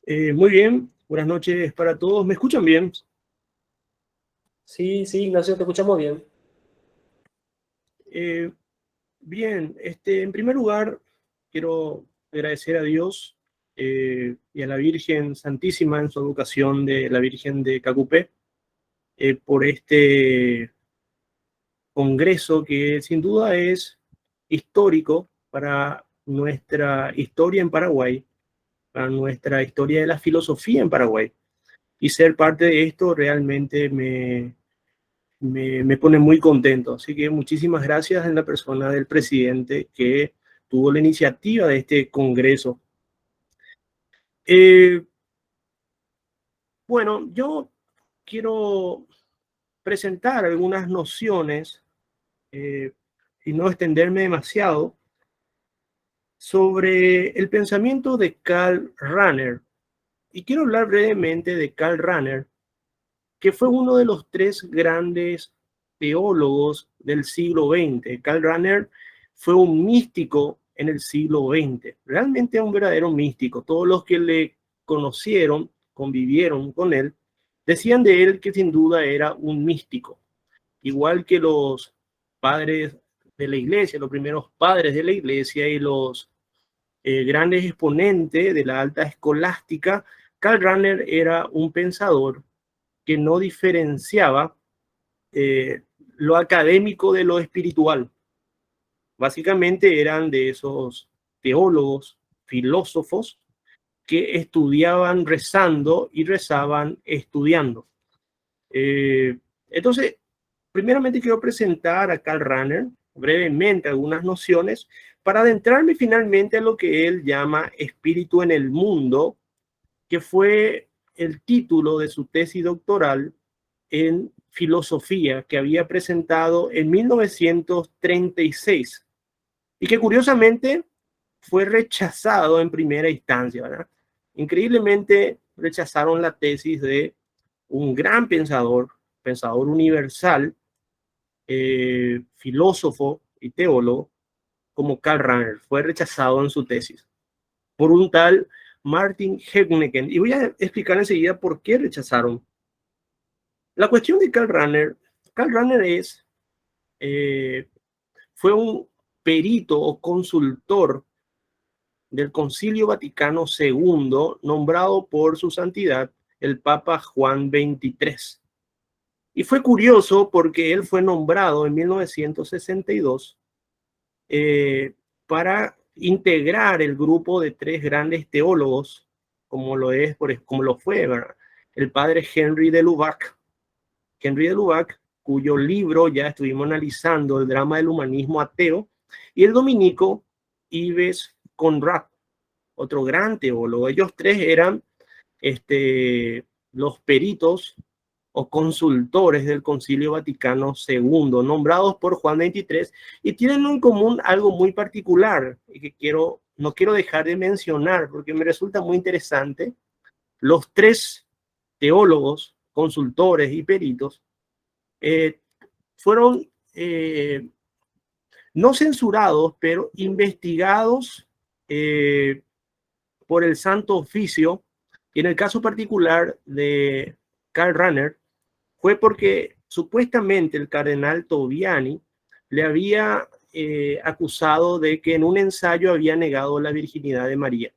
Muy bien, buenas noches para todos. ¿Me escuchan bien? Sí, sí, Ignacio, te escuchamos bien. Eh, Bien, en primer lugar, quiero agradecer a Dios y a la Virgen Santísima en su educación de la Virgen de Cacupé por este congreso que sin duda es histórico para nuestra historia en Paraguay, para nuestra historia de la filosofía en Paraguay. Y ser parte de esto realmente me pone muy contento. Así que muchísimas gracias en la persona del presidente que tuvo la iniciativa de este congreso. Eh, bueno, yo quiero presentar algunas nociones eh, y no extenderme demasiado sobre el pensamiento de Karl Rahner. Y quiero hablar brevemente de Karl Rahner, que fue uno de los tres grandes teólogos del siglo XX. Karl Rahner fue un místico en el siglo XX, realmente un verdadero místico. Todos los que le conocieron, convivieron con él, decían de él que sin duda era un místico, igual que los padres de la iglesia, los primeros padres de la iglesia y los grandes exponentes de la alta escolástica. Karl Rahner era un pensador que no diferenciaba eh, lo académico de lo espiritual. Básicamente eran de esos teólogos, filósofos, que estudiaban rezando y rezaban estudiando. Eh, entonces, primeramente quiero presentar a Karl Rahner brevemente algunas nociones para adentrarme finalmente a lo que él llama espíritu en el mundo, que fue el título de su tesis doctoral en filosofía que había presentado en 1936 y que curiosamente fue rechazado en primera instancia, ¿verdad? Increíblemente rechazaron la tesis de un gran pensador, pensador universal, filósofo y teólogo como Karl Rahner. Fue rechazado en su tesis por un tal Martin Heidegger. Y voy a explicar enseguida por qué rechazaron. La cuestión de Karl Rahner eh, fue un perito o consultor del Concilio Vaticano II nombrado por su santidad el Papa Juan XXIII. Y fue curioso porque él fue nombrado en 1962 eh, para integrar el grupo de tres grandes teólogos, como lo fue, ¿verdad? El padre Henry de Lubac, cuyo libro ya estuvimos analizando, El drama del humanismo ateo, y el dominico Yves Conrad, otro gran teólogo. Ellos tres eran los peritos o consultores del Concilio Vaticano II, nombrados por Juan XXIII, y tienen en común algo muy particular y que no quiero dejar de mencionar porque me resulta muy interesante. Los tres teólogos, consultores y peritos eh, fueron no censurados, pero investigados eh, por el Santo Oficio. Y en el caso particular de Karl Rahner, fue porque supuestamente el cardenal Toviani le había acusado de que en un ensayo había negado la virginidad de María,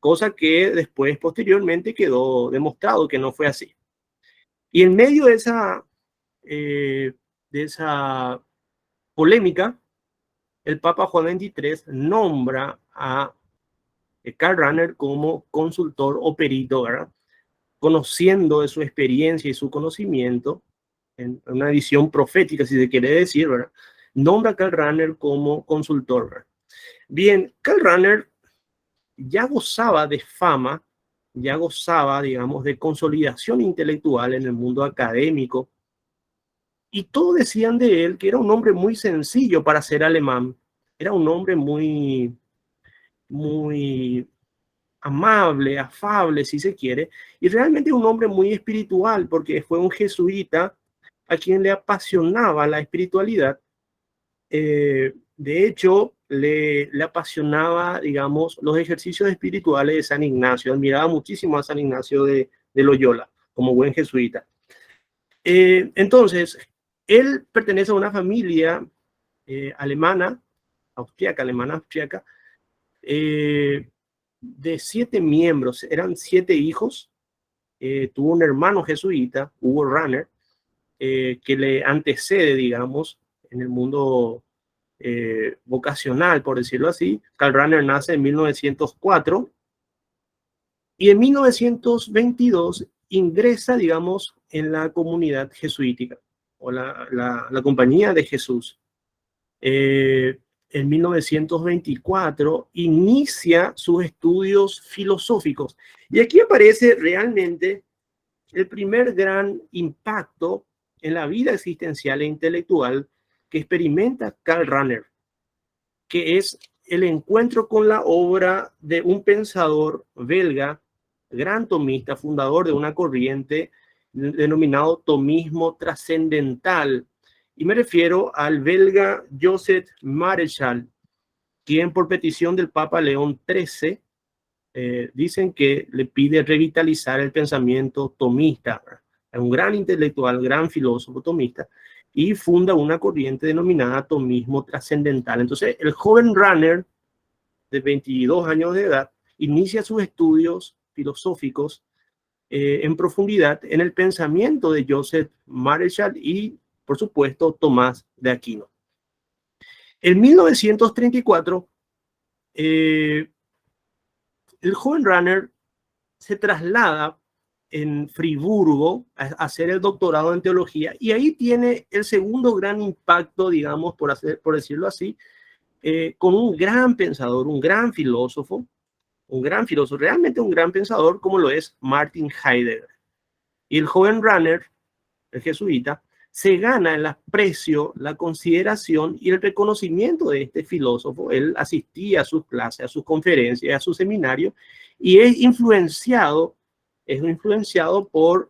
cosa que después, posteriormente, quedó demostrado que no fue así. Y en medio de esa polémica, el Papa Juan XXIII nombra a Karl Rahner como consultor o perito, ¿verdad? Conociendo de su experiencia y su conocimiento, en una visión profética, si se quiere decir, ¿verdad? Nombra a Karl Rahner como consultor, ¿verdad? Bien, Karl Rahner ya gozaba de fama, ya gozaba, digamos, de consolidación intelectual en el mundo académico, y todos decían de él que era un hombre muy sencillo para ser alemán, era un hombre muy amable, afable, si se quiere, y realmente un hombre muy espiritual, porque fue un jesuita a quien le apasionaba la espiritualidad. De hecho, le apasionaba, digamos, los ejercicios espirituales de San Ignacio. Admiraba muchísimo a San Ignacio de Loyola, como buen jesuita. Entonces, él pertenece a una familia alemana, alemana-austriaca, de 7 miembros. Eran 7 hijos. Tuvo un hermano jesuita, Hugo Ranner, que le antecede, digamos, en el mundo vocacional, por decirlo así. Karl Rahner nace en 1904 y en 1922 ingresa, digamos, en la comunidad jesuítica o la Compañía de Jesús. En 1924 inicia sus estudios filosóficos. Y aquí aparece realmente el primer gran impacto en la vida existencial e intelectual que experimenta Karl Rahner, que es el encuentro con la obra de un pensador belga, gran tomista, fundador de una corriente denominado tomismo trascendental. Y me refiero al belga Joseph Maréchal, quien por petición del Papa León XIII dicen que le pide revitalizar el pensamiento tomista. Es un gran intelectual, gran filósofo tomista, y funda una corriente denominada tomismo trascendental. Entonces, el joven Rahner, de 22 años de edad, inicia sus estudios filosóficos en profundidad en el pensamiento de Joseph Maréchal y, por supuesto, Tomás de Aquino. En 1934, el joven Rahner se traslada en Friburgo a hacer el doctorado en teología, y ahí tiene el segundo gran impacto, digamos, por decirlo así, con un gran pensador, un gran filósofo, realmente un gran pensador, como lo es Martin Heidegger. Y el joven Rahner, el jesuita, se gana el aprecio, la consideración y el reconocimiento de este filósofo. Él asistía a sus clases, a sus conferencias, a sus seminarios, y es influenciado por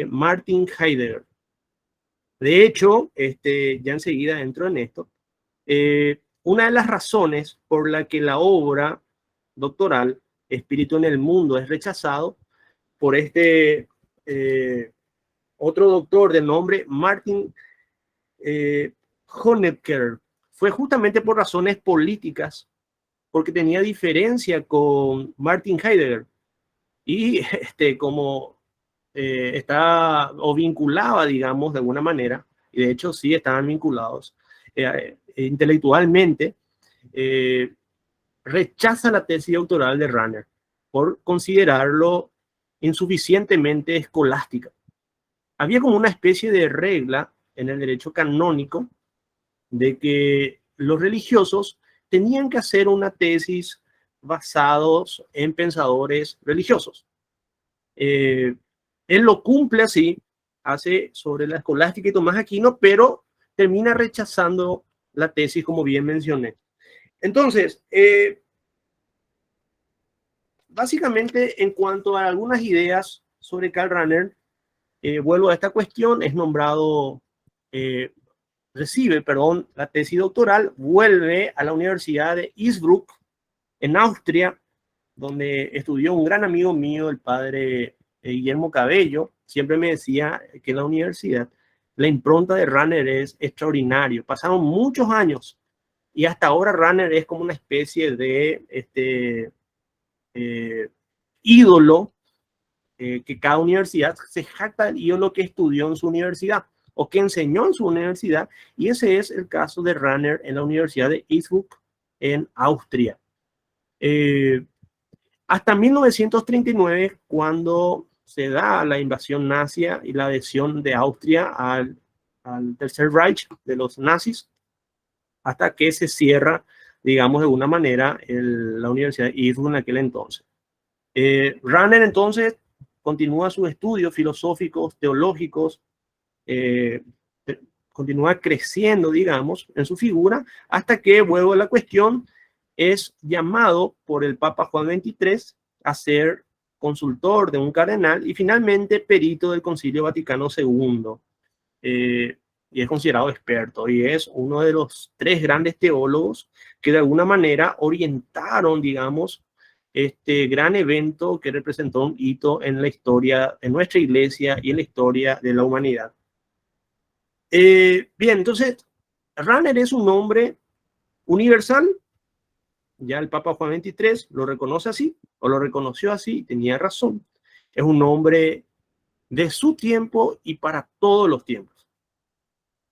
Martin Heidegger. De hecho, ya enseguida entro en esto. Una de las razones por la que la obra doctoral Espíritu en el Mundo es rechazado por otro doctor de nombre Martin Honecker, fue justamente por razones políticas, porque tenía diferencia con Martin Heidegger y como está o vinculaba, digamos, de alguna manera, y de hecho sí estaban vinculados intelectualmente, rechaza la tesis doctoral de Rahner por considerarlo insuficientemente escolástica. Había como una especie de regla en el derecho canónico de que los religiosos tenían que hacer una tesis basados en pensadores religiosos. Él lo cumple así, hace sobre la escolástica y Tomás Aquino, pero termina rechazando la tesis, como bien mencioné. Entonces, básicamente, en cuanto a algunas ideas sobre Karl Rahner, vuelvo a esta cuestión, es nombrado, recibe la tesis doctoral, vuelve a la Universidad de Innsbruck, en Austria, donde estudió un gran amigo mío, el padre Guillermo Cabello. Siempre me decía que en la universidad la impronta de Rahner es extraordinario. Pasaron muchos años y hasta ahora Rahner es como una especie de ídolo, que cada universidad se jacta del ídolo que estudió en su universidad o que enseñó en su universidad, y ese es el caso de Rahner en la Universidad de Innsbruck, en Austria. Hasta 1939, cuando se da la invasión nazi y la adhesión de Austria al Tercer Reich de los nazis, hasta que se cierra, digamos, de alguna manera la Universidad de Innsbruck en aquel entonces. Rahner entonces continúa sus estudios filosóficos, teológicos, continúa creciendo, digamos, en su figura, hasta que, vuelvo a la cuestión, es llamado por el Papa Juan XXIII a ser consultor de un cardenal y finalmente perito del Concilio Vaticano II. y es considerado experto, y es uno de los tres grandes teólogos que de alguna manera orientaron, digamos, este gran evento que representó un hito en la historia de nuestra iglesia y en la historia de la humanidad. Bien, entonces, Rahner es un nombre universal. Ya el Papa Juan XXIII lo reconoce así, o lo reconoció así, tenía razón. Es un nombre de su tiempo y para todos los tiempos.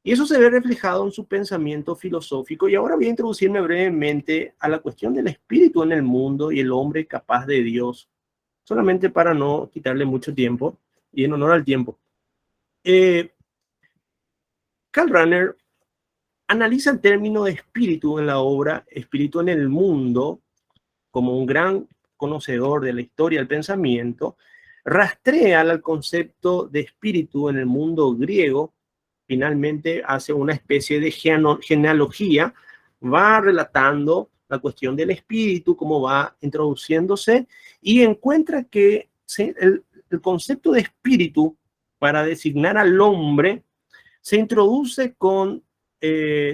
Y eso se ve reflejado en su pensamiento filosófico. Y ahora voy a introducirme brevemente a la cuestión del espíritu en el mundo y el hombre capaz de Dios, solamente para no quitarle mucho tiempo y en honor al tiempo. Karl Rahner analiza el término de espíritu en la obra Espíritu en el Mundo como un gran conocedor de la historia del pensamiento, rastrea el concepto de espíritu en el mundo griego, finalmente hace una especie de genealogía, va relatando la cuestión del espíritu, cómo va introduciéndose, y encuentra que el concepto de espíritu para designar al hombre se introduce con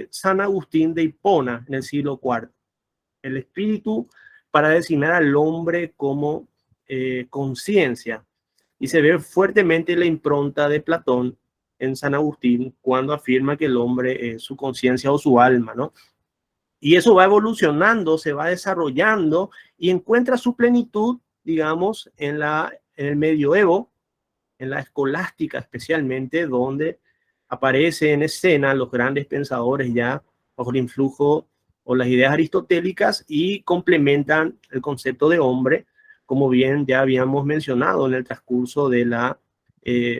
San Agustín de Hipona en el siglo IV. El espíritu para designar al hombre como conciencia. Y se ve fuertemente la impronta de Platón en San Agustín cuando afirma que el hombre es su conciencia o su alma, ¿no? Y eso va evolucionando, se va desarrollando y encuentra su plenitud, digamos, en el medioevo, en la escolástica especialmente, donde aparece en escena los grandes pensadores ya bajo el influjo o las ideas aristotélicas y complementan el concepto de hombre, como bien ya habíamos mencionado en el transcurso de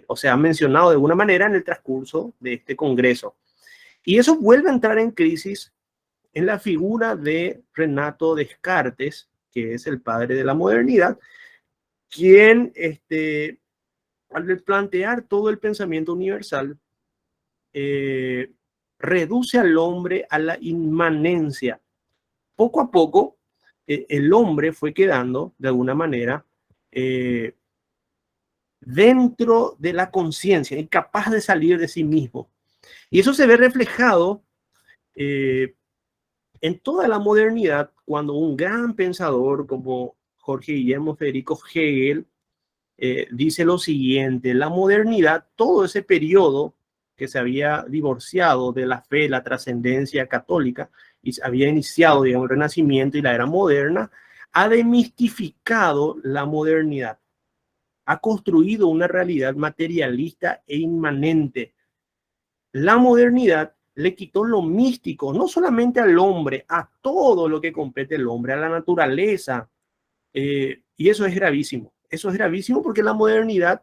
o sea, mencionado de alguna manera en el transcurso de este congreso. Y eso vuelve a entrar en crisis en la figura de Renato Descartes, que es el padre de la modernidad, quien al plantear todo el pensamiento universal, reduce al hombre a la inmanencia. Poco a poco, el hombre fue quedando, de alguna manera, dentro de la conciencia, incapaz de salir de sí mismo. Y eso se ve reflejado en toda la modernidad, cuando un gran pensador como Jorge Guillermo Federico Hegel dice lo siguiente: la modernidad, todo ese periodo que se había divorciado de la fe, la trascendencia católica, y se había iniciado, digamos, el Renacimiento y la era moderna, ha demistificado la modernidad, ha construido una realidad materialista e inmanente. La modernidad le quitó lo místico, no solamente al hombre, a todo lo que compete el hombre, a la naturaleza, y eso es gravísimo. Eso es gravísimo porque la modernidad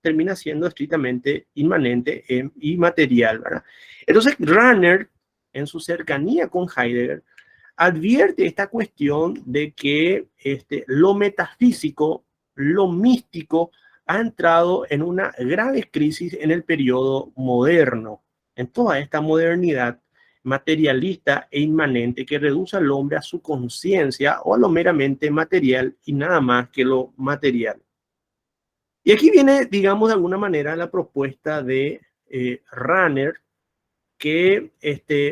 termina siendo estrictamente inmanente y material, ¿verdad? Entonces, Rahner, en su cercanía con Heidegger, advierte esta cuestión de que lo metafísico, lo místico, ha entrado en una grave crisis en el periodo moderno, en toda esta modernidad materialista e inmanente que reduce al hombre a su conciencia o a lo meramente material y nada más que lo material. Y aquí viene, digamos, de alguna manera la propuesta de Rahner, que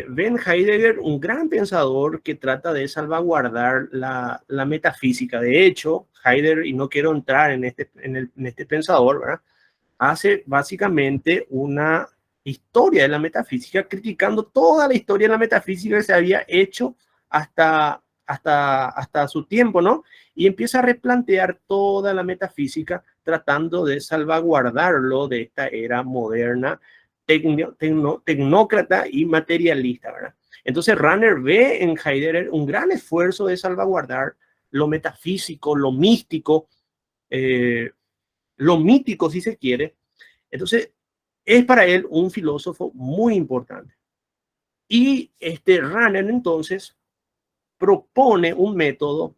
ve en Heidegger un gran pensador que trata de salvaguardar la metafísica. De hecho, Heidegger, y no quiero entrar en este pensador, ¿verdad?, hace básicamente una historia de la metafísica, criticando toda la historia de la metafísica que se había hecho hasta su tiempo, ¿no? Y empieza a replantear toda la metafísica tratando de salvaguardarlo de esta era moderna, tecnócrata y materialista, ¿verdad? Entonces Rahner ve en Heidegger un gran esfuerzo de salvaguardar lo metafísico, lo místico, lo mítico si se quiere. Entonces es para él un filósofo muy importante. Y Rahner entonces propone un método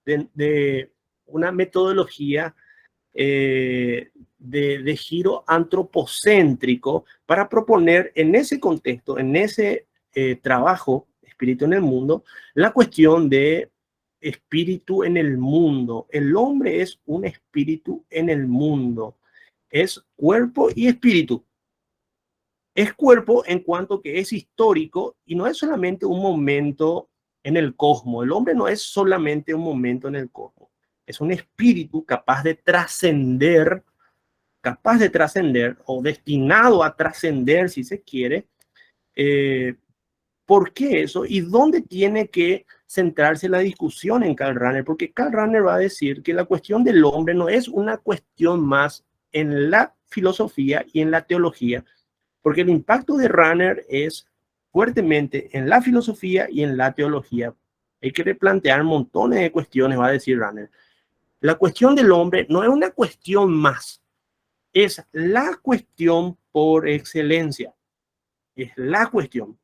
de una metodología de giro antropocéntrico para proponer en ese contexto, en ese trabajo, Espíritu en el Mundo, la cuestión de espíritu en el mundo. El hombre es un espíritu en el mundo, es cuerpo y espíritu. Es cuerpo en cuanto que es histórico y no es solamente un momento en el cosmos. El hombre no es solamente un momento en el cosmos. Es un espíritu capaz de trascender o destinado a trascender, si se quiere. ¿Por qué eso? ¿Y dónde tiene que centrarse la discusión en Karl Rahner? Porque Karl Rahner va a decir que la cuestión del hombre no es una cuestión más en la filosofía y en la teología, porque el impacto de Rahner es fuertemente en la filosofía y en la teología. Hay que replantear montones de cuestiones, va a decir Rahner. La cuestión del hombre no es una cuestión más, es la cuestión por excelencia, es la cuestión.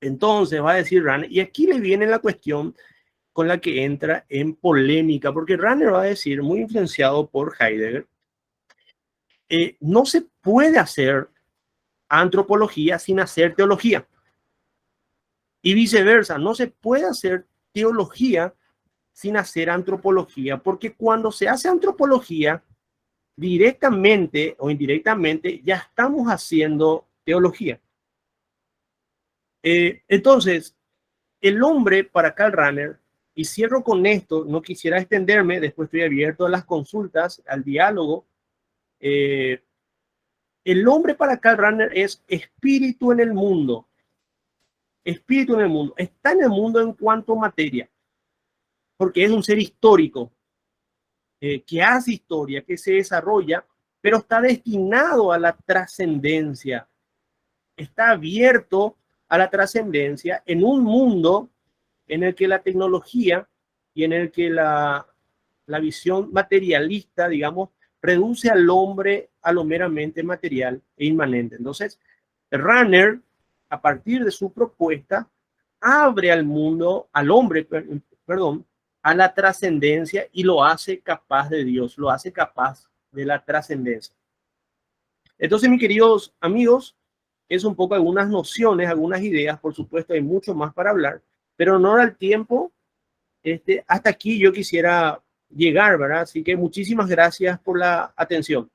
Entonces va a decir Rahner, y aquí le viene la cuestión con la que entra en polémica, porque Rahner va a decir, muy influenciado por Heidegger, no se puede hacer antropología sin hacer teología. Y viceversa, no se puede hacer teología sin hacer antropología, porque cuando se hace antropología, directamente o indirectamente, ya estamos haciendo teología. Entonces, el hombre para Karl Rahner, y cierro con esto, no quisiera extenderme, después estoy abierto a las consultas, al diálogo. El hombre para Karl Rahner es espíritu en el mundo. Espíritu en el mundo. Está en el mundo en cuanto a materia, porque es un ser histórico, que hace historia, que se desarrolla, pero está destinado a la trascendencia. Está abierto a la trascendencia en un mundo en el que la tecnología y en el que la visión materialista, digamos, reduce al hombre a lo meramente material e inmanente. Entonces, Rahner, a partir de su propuesta, abre al mundo, al hombre, perdón, a la trascendencia y lo hace capaz de Dios, lo hace capaz de la trascendencia. Entonces, mis queridos amigos, es un poco algunas nociones, algunas ideas, por supuesto hay mucho más para hablar, pero en honor al tiempo, hasta aquí yo quisiera llegar, ¿verdad? Así que muchísimas gracias por la atención.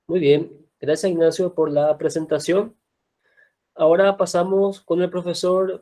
Muy bien, gracias Ignacio por la presentación. Ahora pasamos con el profesor